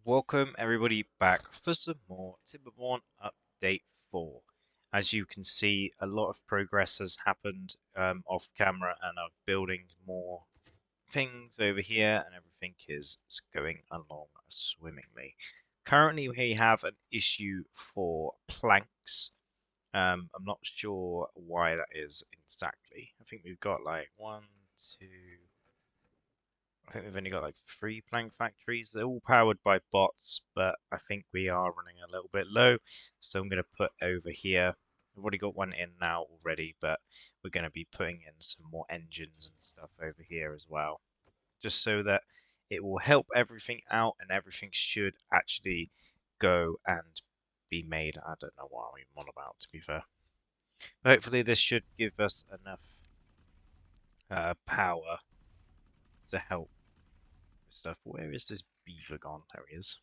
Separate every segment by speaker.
Speaker 1: Welcome everybody back for some more Timberborn Update 4. As you can see, a lot of progress has happened off camera, and I'm building more things over here, and everything is going along swimmingly. Currently, we have an issue for planks. I'm not sure why that is exactly. I think we've got like one, two. I think we've only got like 3 plank factories. They're all powered by bots, but I think we are running a little bit low. So I'm going to put over here. We've already got one in now already, but we're going to be putting in some more engines and stuff over here as well. Just so that it will help everything out and everything should actually go and be made. I don't know what I'm even on about, to be fair. But hopefully this should give us enough power to help stuff. Where is this beaver gone? There he is.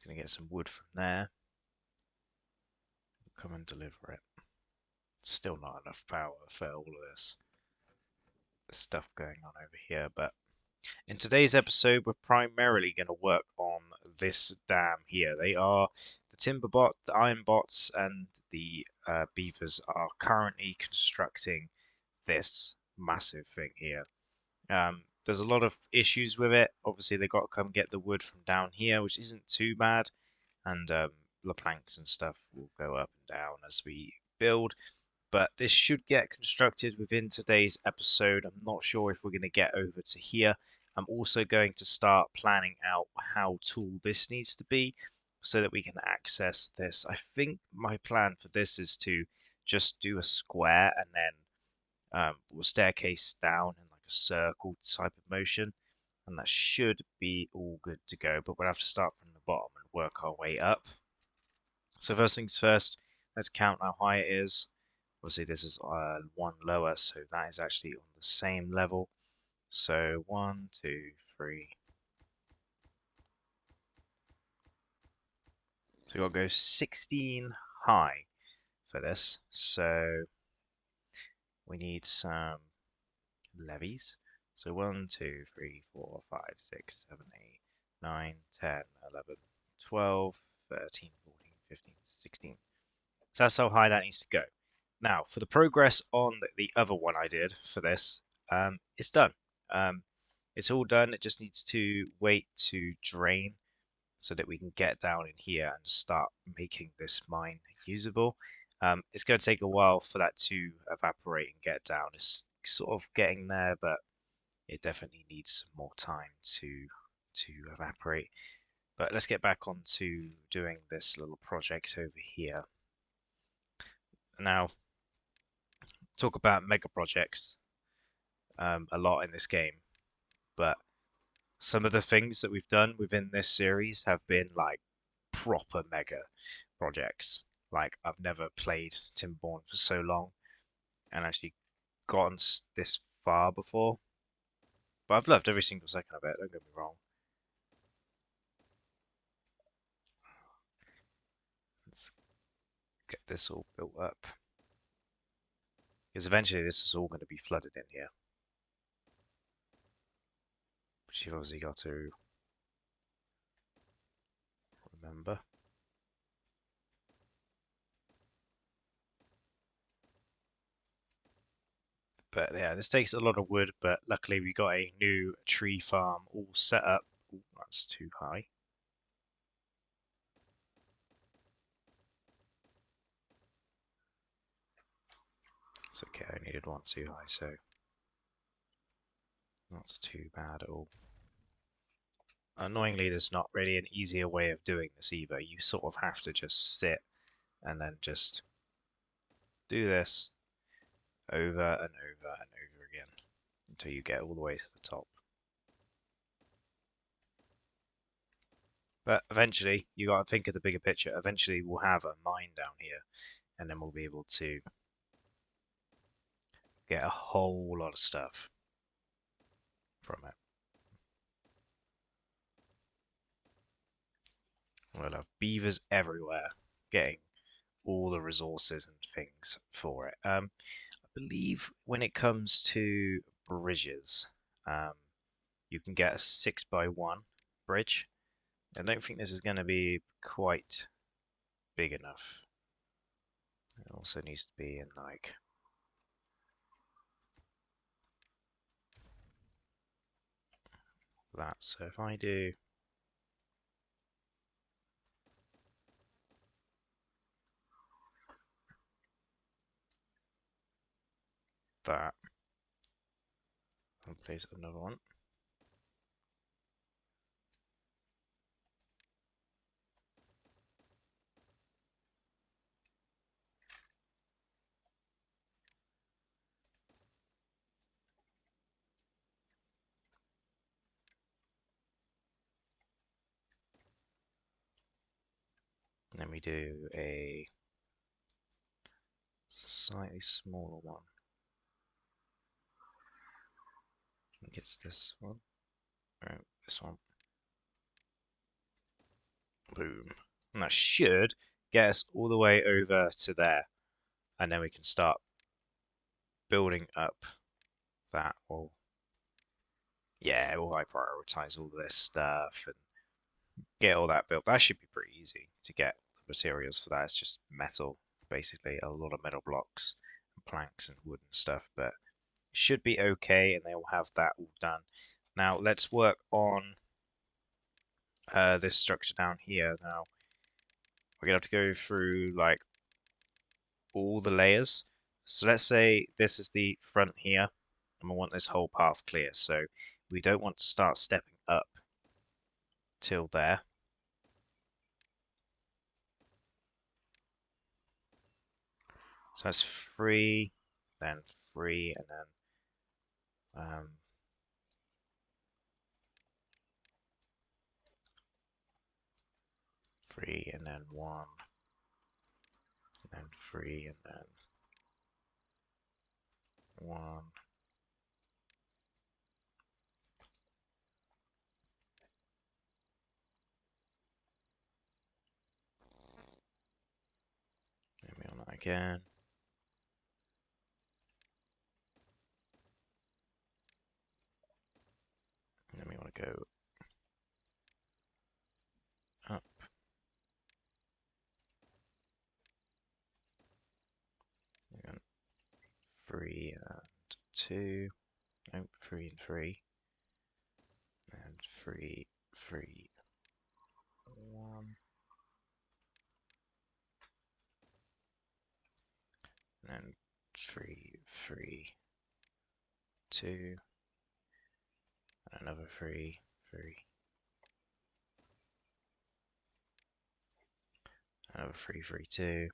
Speaker 1: Gonna get some wood from there. Come and deliver it. Still not enough power for all of this stuff going on over here, but in today's episode, we're primarily going to work on this dam here. They are the timber bot, the iron bots, and the beavers are currently constructing this massive thing here. There's a lot of issues with it. Obviously, they got to come get the wood from down here, which isn't too bad, and the planks and stuff will go up and down as we build. But this should get constructed within today's episode. I'm not sure if we're going to get over to here. I'm also going to start planning out how tall this needs to be so that we can access this. I think my plan for this is to just do a square and then we'll staircase down in like a circle type of motion, and that should be all good to go. But we'll have to start from the bottom and work our way up. So first things first, let's count how high it is. Obviously this is one lower, so that is actually on the same level. So 1, 2, 3. So we've got to go 16 high for this. So we need some levies. So 1, 2, 3, 4, 5, 6, 7, 8, 9, 10, 11, 12, 13, 14, 15, 16. So that's how high that needs to go. Now, for the progress on the other one I did for this, it's done. It's all done. It just needs to wait to drain so that we can get down in here and start making this mine usable. It's going to take a while for that to evaporate and get down. It's sort of getting there, but it definitely needs some more time to evaporate. But let's get back onto doing this little project over here. Now, talk about mega projects a lot in this game, but some of the things that we've done within this series have been like proper mega projects. Like, I've never played Timberborn for so long and actually gotten this far before, but I've loved every single second of it, don't get me wrong. Let's get this all built up, because eventually this is all going to be flooded in here, which you've obviously got to remember. But yeah, this takes a lot of wood, but luckily we got a new tree farm all set up. Ooh, that's too high. It's okay, I needed one too high, so not too bad at all. Annoyingly, there's not really an easier way of doing this either. You sort of have to just sit and then just do this over and over and over again until you get all the way to the top. But eventually, you got to think of the bigger picture. Eventually, we'll have a mine down here, and then we'll be able to get a whole lot of stuff from it. We'll have beavers everywhere, getting all the resources and things for it. I believe when it comes to bridges, you can get a 6x1 bridge. I don't think this is going to be quite big enough. It also needs to be in like that. So if I do that, I'll place another one. And then we do a slightly smaller one. I think it's this one. No, this one. Boom. And that should get us all the way over to there. And then we can start building up that. Or yeah, we'll prioritize all this stuff and get all that built. That should be pretty easy to get the materials for that. It's just metal, basically, a lot of metal blocks, and planks and wood and stuff, but it should be okay, and they will have that all done. Now let's work on this structure down here. Now we're gonna have to go through like all the layers. So let's say this is the front here, and we want this whole path clear. So we don't want to start stepping up till there. So that's 3, then 3, and then 3, and then 1, and then 3, and then 1. Maybe on that again. And then we want to go up. And 3 and 2. Nope, 3 and 3. And 3, 3, 1. And then 3, 3, 2. And another 3, 3. Another 3, 3, 2.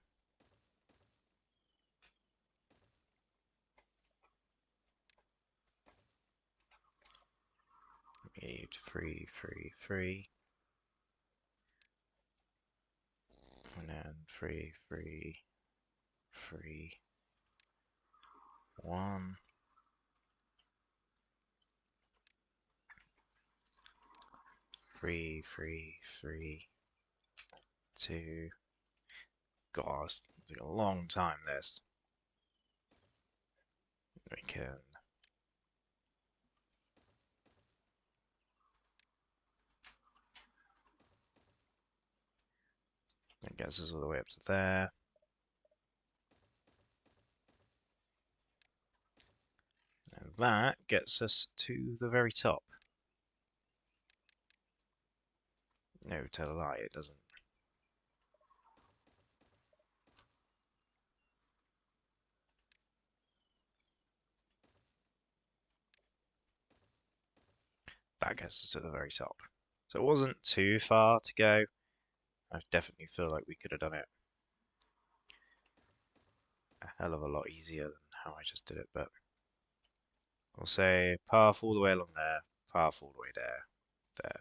Speaker 1: We need 3, 3, 3. And then 3, 3, 3, 1. 3, 3, 3, 2. God, it's taking a long time, this. We can... That gets us all the way up to there. And that gets us to the very top. No, tell a lie, it doesn't. That gets us to the very top. So it wasn't too far to go. I definitely feel like we could have done it a hell of a lot easier than how I just did it, but we'll say path all the way along there, path all the way there, there.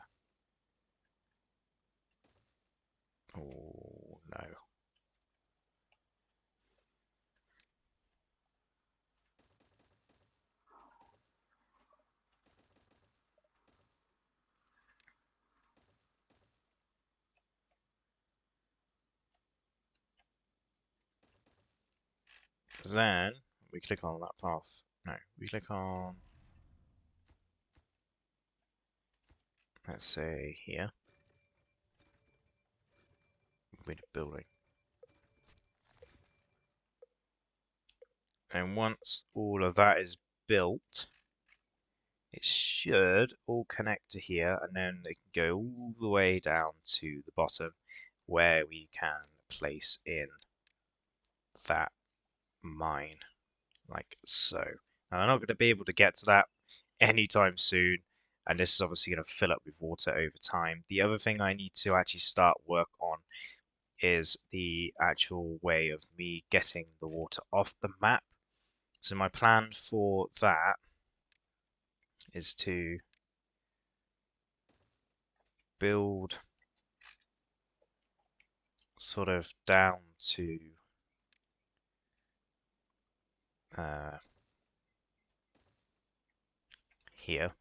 Speaker 1: Oh no. Then we click on that path. No, we click on let's say here, with a building. And once all of that is built, it should all connect to here, and then it can go all the way down to the bottom where we can place in that mine, like so. Now, I'm not going to be able to get to that anytime soon, and this is obviously going to fill up with water over time. The other thing I need to actually start work on is the actual way of me getting the water off the map. So my plan for that is to build sort of down to here.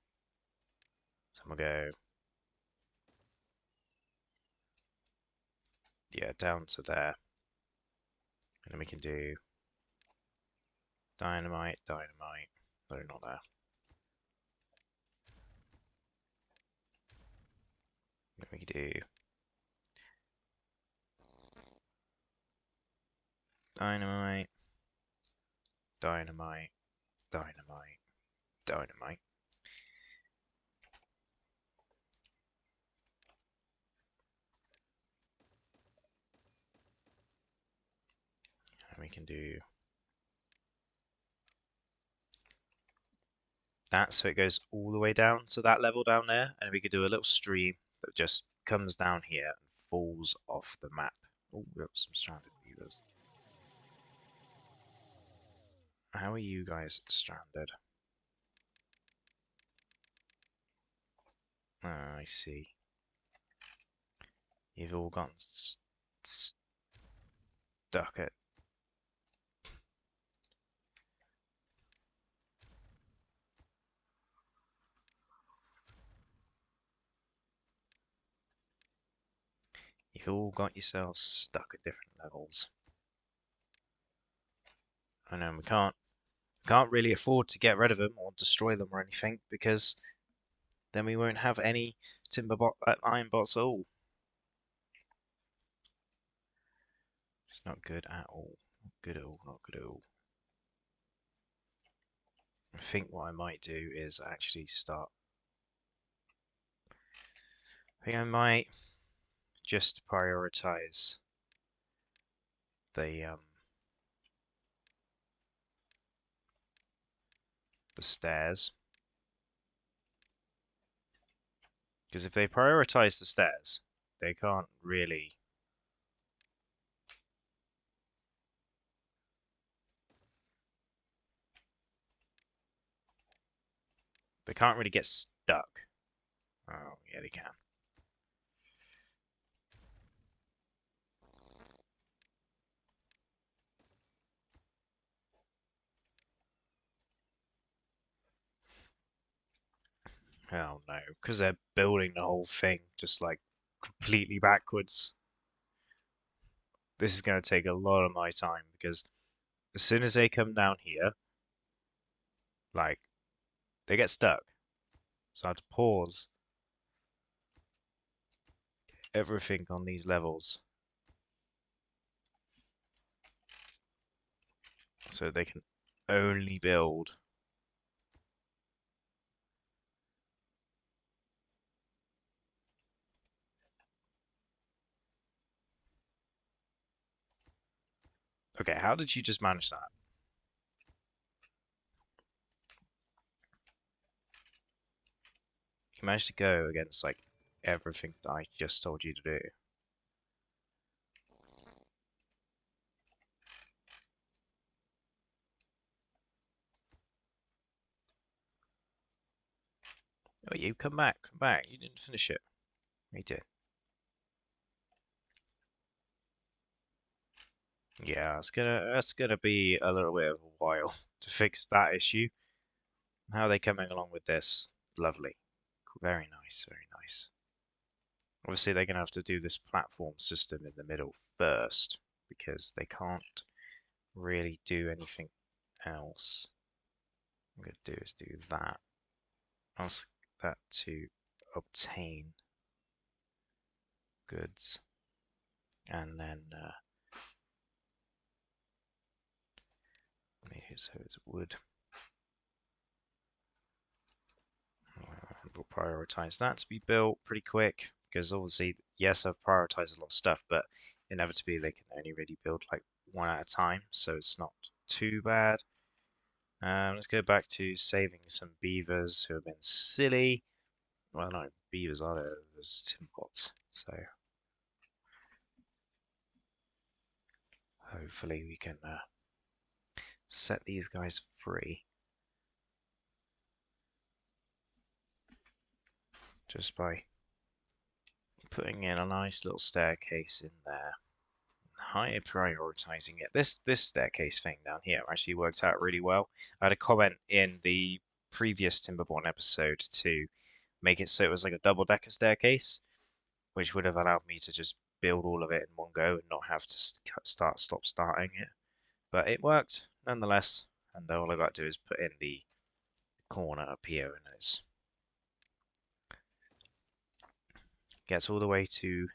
Speaker 1: So I'm gonna go, yeah, down to there, and then we can do dynamite, dynamite. No, not there. Then we can do dynamite, dynamite, dynamite, dynamite. And we can do that so it goes all the way down to that level down there, and we could do a little stream that just comes down here and falls off the map. Oh, we got some stranded beavers. How are you guys stranded? Ah, I see. You've all gotten stuck at. You've all got yourselves stuck at different levels. I know we can't really afford to get rid of them or destroy them or anything because then we won't have any iron bots at all. It's not good at all. Not good at all. Not good at all. I think what I might do is actually start. I think I might just prioritize the stairs, because if they prioritize the stairs, they can't really. They can't really get stuck. Oh, yeah, they can. Oh no, because they're building the whole thing just like completely backwards. This is going to take a lot of my time because as soon as they come down here, like, they get stuck. So I have to pause everything on these levels so they can only build. Okay, how did you just manage that? You managed to go against like everything that I just told you to do. Oh, you come back, come back. You didn't finish it. You did. Yeah, that's gonna be a little bit of a while to fix that issue. How are they coming along with this? Lovely. Very nice, very nice. Obviously, they're going to have to do this platform system in the middle first because they can't really do anything else. What I'm going to do is do that. Ask that to obtain goods, and then so it's wood. We'll prioritize that to be built pretty quick because obviously, yes, I've prioritized a lot of stuff, but inevitably they can only really build like one at a time, so it's not too bad. Let's go back to saving some beavers who have been silly. Well, no, beavers are there. There's timbots, so hopefully we can set these guys free just by putting in a nice little staircase in there. Higher prioritizing it. This staircase thing down here actually worked out really well. I had a comment in the previous Timberborn episode to make it so it was like a double-decker staircase, which would have allowed me to just build all of it in one go and not have to stop starting it. But it worked nonetheless, and all I've got to do is put in the corner up here, and it gets all the way to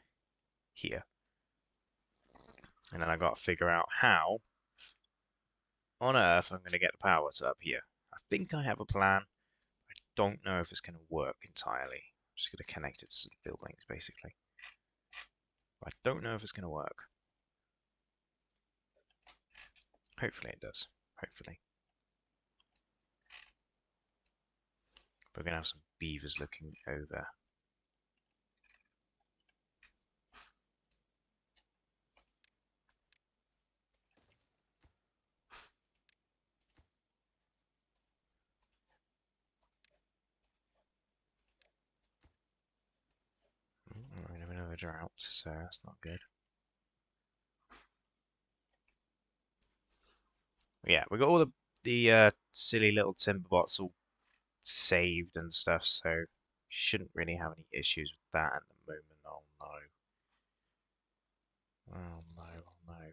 Speaker 1: here. And then I've got to figure out how on earth I'm going to get the power to up here. I think I have a plan. I don't know if it's going to work entirely. I'm just going to connect it to the buildings, basically. But I don't know if it's going to work. Hopefully it does. Hopefully. We're going to have some beavers looking over. We're in a bit of a drought, so that's not good. Yeah, we got all the silly little timber bots all saved and stuff, so shouldn't really have any issues with that at the moment. Oh no. Oh no, oh no.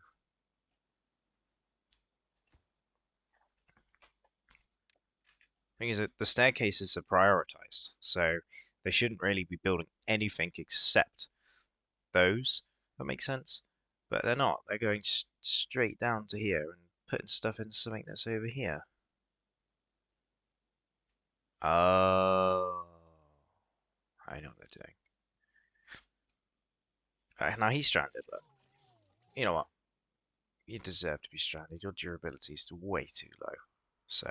Speaker 1: Thing is that the staircases are prioritized, so they shouldn't really be building anything except those. That makes sense? But they're not. They're going straight down to here and putting stuff into something that's over here. Oh. I know what they're doing. Now he's stranded, but you know what? You deserve to be stranded. Your durability is way too low. So,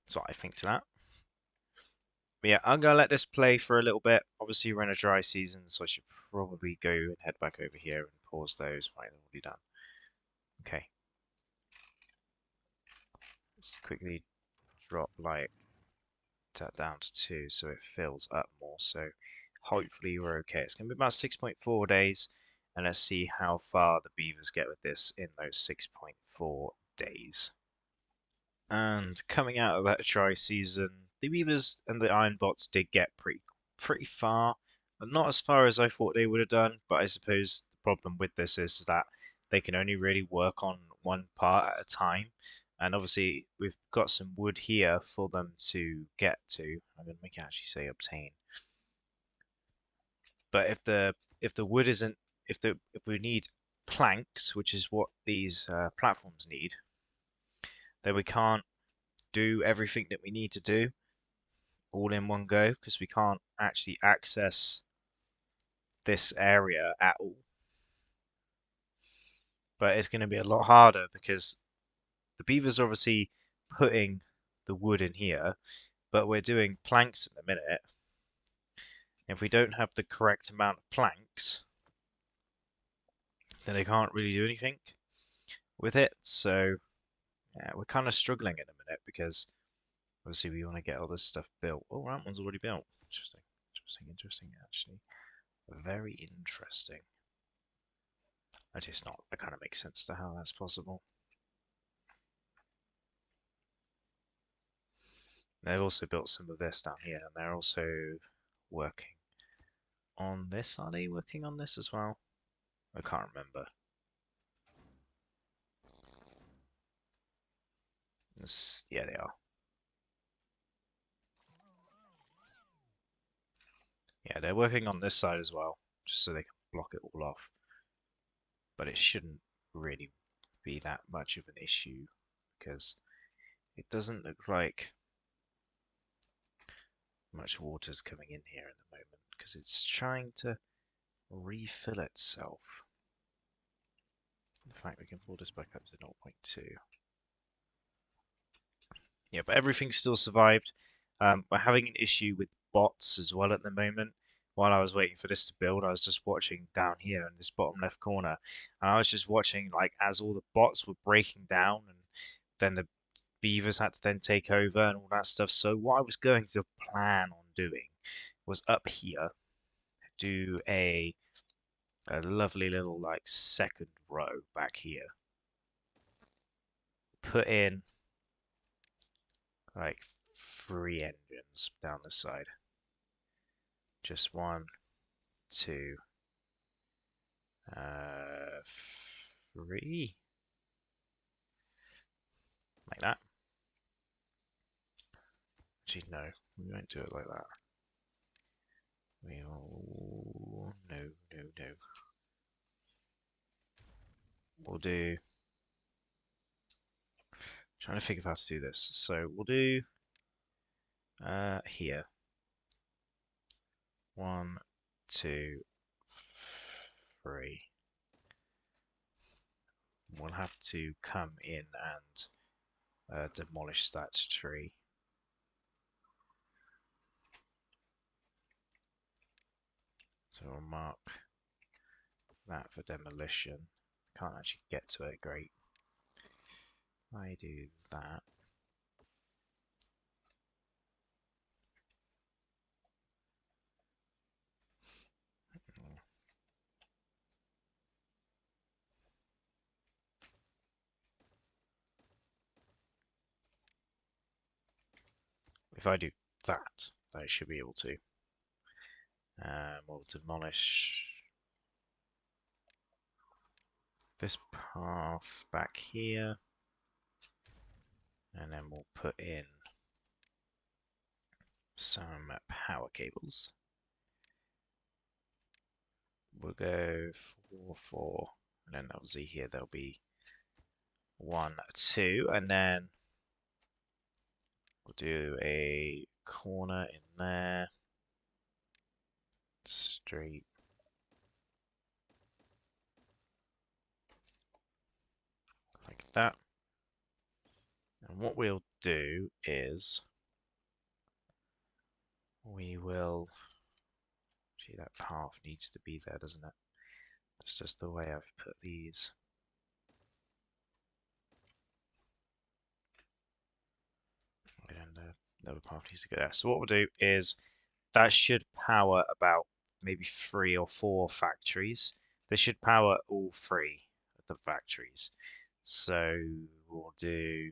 Speaker 1: that's what I think to that. But yeah, I'm going to let this play for a little bit. Obviously, we're in a dry season, so I should probably go and head back over here and pause those. Right, they're already done. Okay. Just quickly drop light that down to 2 so it fills up more. So hopefully we're okay. It's going to be about 6.4 days, and let's see how far the beavers get with this in those 6.4 days. And coming out of that dry season, the beavers and the iron bots did get pretty far. Not as far as I thought they would have done, but I suppose the problem with this is that they can only really work on one part at a time. And obviously, we've got some wood here for them to get to. I'm going to make it actually say obtain. But if the wood isn't if we need planks, which is what these platforms need, then we can't do everything that we need to do all in one go because we can't actually access this area at all. But it's going to be a lot harder because the beavers are obviously putting the wood in here, but we're doing planks in a minute. If we don't have the correct amount of planks, then they can't really do anything with it. So yeah, we're kind of struggling in a minute because obviously we want to get all this stuff built. Oh, that one's already built. Interesting, interesting, actually. Very interesting. That is not. That kind of makes sense to how that's possible. They've also built some of this down here, and they're also working on this. Are they working on this as well? I can't remember. Yeah, they are. Yeah, they're working on this side as well, just so they can block it all off. But it shouldn't really be that much of an issue because it doesn't look like much water's coming in here at the moment because it's trying to refill itself. In fact, we can pull this back up to 0.2. Yeah, but everything still survived. We're having an issue with bots as well at the moment. While I was waiting for this to build, I was just watching down here in this bottom left corner, and I was just watching like as all the bots were breaking down, and then the beavers had to then take over and all that stuff. So what I was going to plan on doing was up here do a lovely little like second row back here. Put in like 3 engines down the side. Just 1, 2, 3. Like that. Actually, no, we won't do it like that. We'll... No, no, no. We'll do... Trying to figure out how to do this. So we'll do here. 1, 2, 3. We'll have to come in and demolish that tree. So we'll mark that for demolition. Can't actually get to it, great. I do that. If I do that, I should be able to. We'll demolish this path back here, and then we'll put in some power cables. We'll go 4, 4, and then obviously here there'll be 1, 2, and then we'll do a corner in there, straight. Like that. And what we'll do is we will... Gee, that path needs to be there, doesn't it? It's just the way I've put these. And the other path needs to go there. So what we'll do is that should power about maybe 3 or 4 factories. They should power all 3 of the factories. So we'll do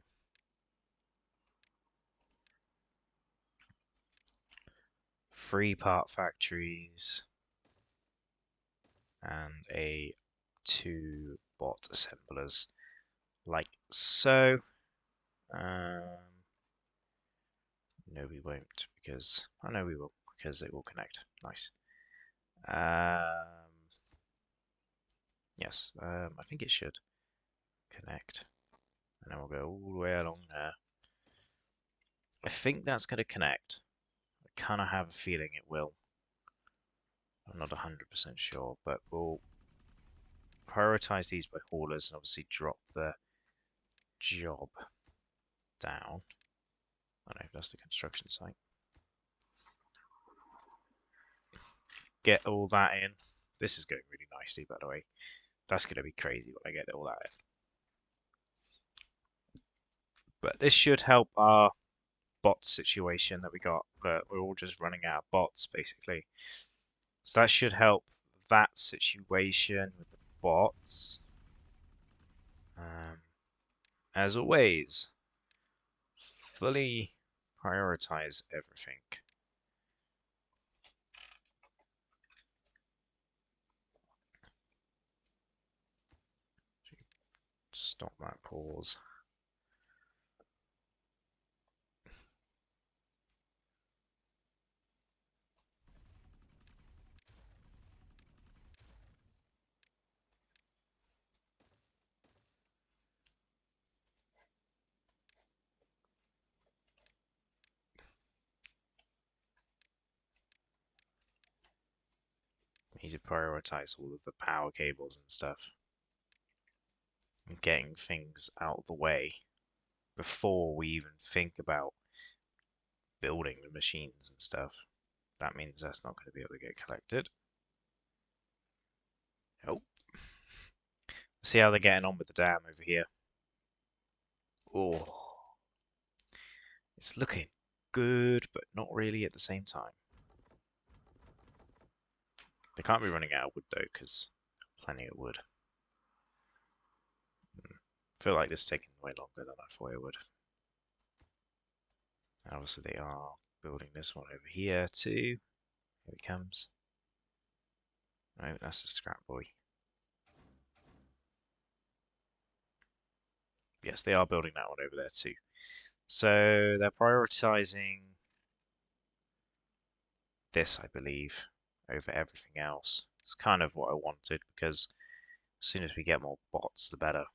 Speaker 1: 3 part factories and 2 bot assemblers, like so. No, we won't because I know we will because it will connect. Nice. Yes, I think it should connect, and then we'll go all the way along there. I think that's going to connect. I kind of have a feeling it will. I'm not 100% sure, but we'll prioritize these by haulers and obviously drop the job down. I know that's the construction site. Get all that in. This is going really nicely, by the way. That's going to be crazy when I get all that in. But this should help our bot situation that we got, but we're all just running out of bots, basically. So that should help that situation with the bots. As always, fully prioritize everything. Stop that pause. We need to prioritize all of the power cables and stuff. And getting things out of the way before we even think about building the machines and stuff. That means that's not going to be able to get collected. Oh. See how they're getting on with the dam over here. Oh. It's looking good, but not really at the same time. They can't be running out of wood though, because plenty of wood. I feel like this is taking way longer than I thought it would. And obviously they are building this one over here too. Here he comes. No, that's a scrap boy. Yes, they are building that one over there too. So they're prioritizing this, I believe, over everything else. It's kind of what I wanted because as soon as we get more bots, the better.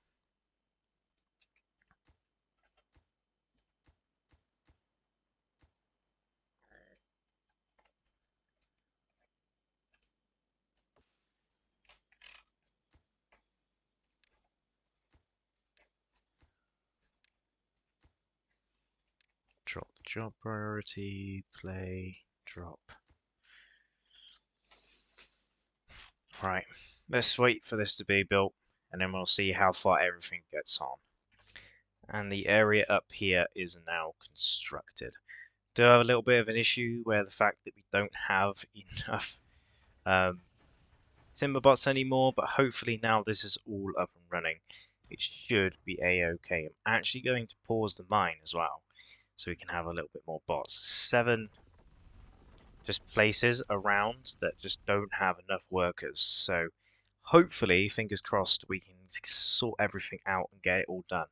Speaker 1: Drop the job priority, play, drop. Right, let's wait for this to be built and then we'll see how far everything gets on. And the area up here is now constructed. Do have a little bit of an issue where the fact that we don't have enough timber bots anymore, but hopefully now this is all up and running, it should be a-okay. I'm actually going to pause the mine as well, so we can have a little bit more bots. 7 just places around that just don't have enough workers, so hopefully, fingers crossed, we can sort everything out and get it all done.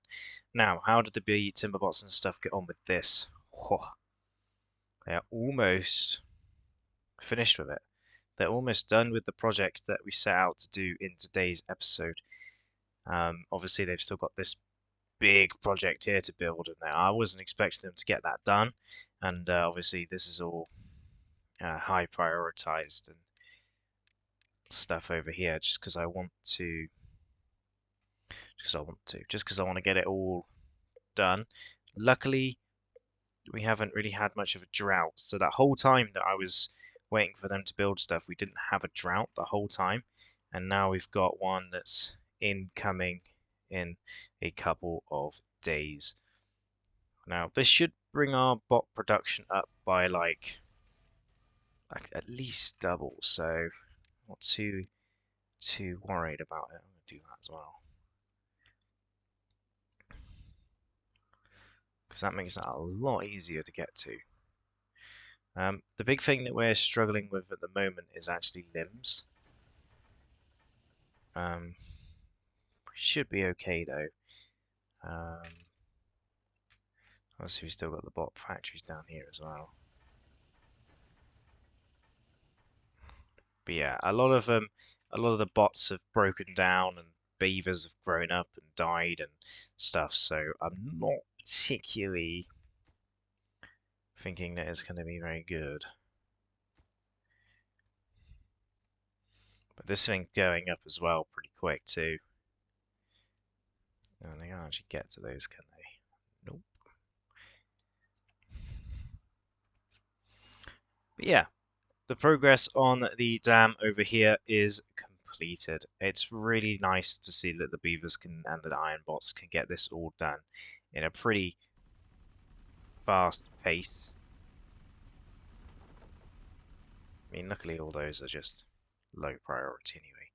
Speaker 1: Now, how did the timber bots and stuff get on with this? Whoa. They are almost finished with it. They're almost done with the project that we set out to do in today's episode. Obviously, they've still got this big project here to build, and I wasn't expecting them to get that done. And obviously, this is all high prioritized and stuff over here, just because I want to. Just because I want to get it all done. Luckily, we haven't really had much of a drought, so that whole time that I was waiting for them to build stuff, we didn't have a drought the whole time, and now we've got one that's incoming in a couple of days. Now this should bring our bot production up by like at least double, so not too worried about it. I'm gonna do that as well, because that makes that a lot easier to get to. The big thing that we're struggling with at the moment is actually limbs. Should be okay though. Obviously, we've still got the bot factories down here as well. But yeah, a lot of the bots have broken down and beavers have grown up and died and stuff. So I'm not particularly thinking that it's going to be very good. But this thing's going up as well pretty quick too. And they can't actually get to those, can they? Nope. But yeah, the progress on the dam over here is completed. It's really nice to see that the beavers can and the iron bots can get this all done in a pretty fast pace. I mean, luckily all those are just low priority anyway.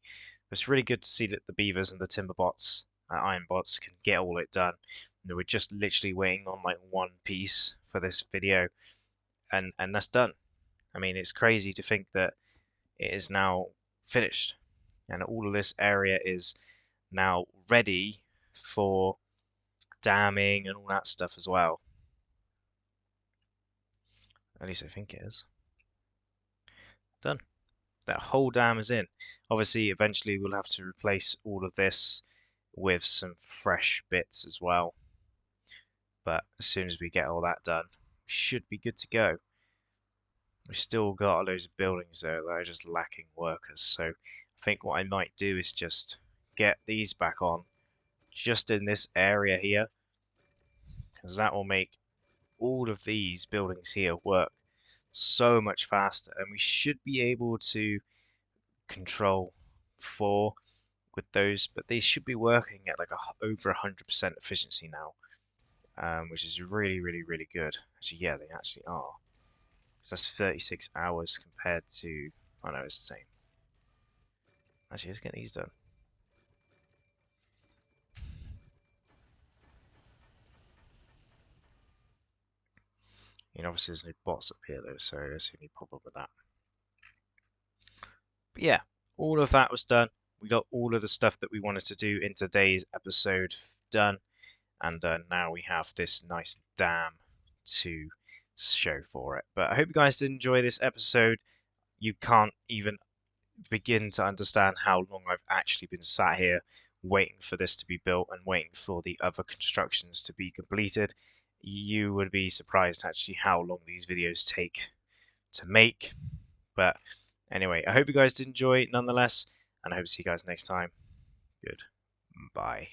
Speaker 1: It's really good to see that the beavers and the timber bots, iron bots, can get all it done. And we're just literally waiting on like one piece for this video, and that's done. I mean, it's crazy to think that it is now finished, and all of this area is now ready for damming and all that stuff as well. At least I think it is. Done. That whole dam is in. Obviously, eventually we'll have to replace all of this with some fresh bits as well. But as soon as we get all that done, we should be good to go. We've still got loads of buildings there that are just lacking workers. So I think what I might do is just get these back on just in this area here, because that will make all of these buildings here work so much faster, and we should be able to control 4 with those, but they should be working at like over 100% efficiency now, which is really, really, really good. Actually, yeah, they actually are. So that's 36 hours compared to, oh no, it's the same. Actually, let's get these done. Obviously there's no bots up here though, so there's the only problem with that. But yeah, all of that was done. We got all of the stuff that we wanted to do in today's episode done, and now we have this nice dam to show for it. But I hope you guys did enjoy this episode. You can't even begin to understand how long I've actually been sat here waiting for this to be built and waiting for the other constructions to be completed. You would be surprised actually how long these videos take to make. But anyway, I hope you guys did enjoy nonetheless, and I hope to see you guys next time. Goodbye.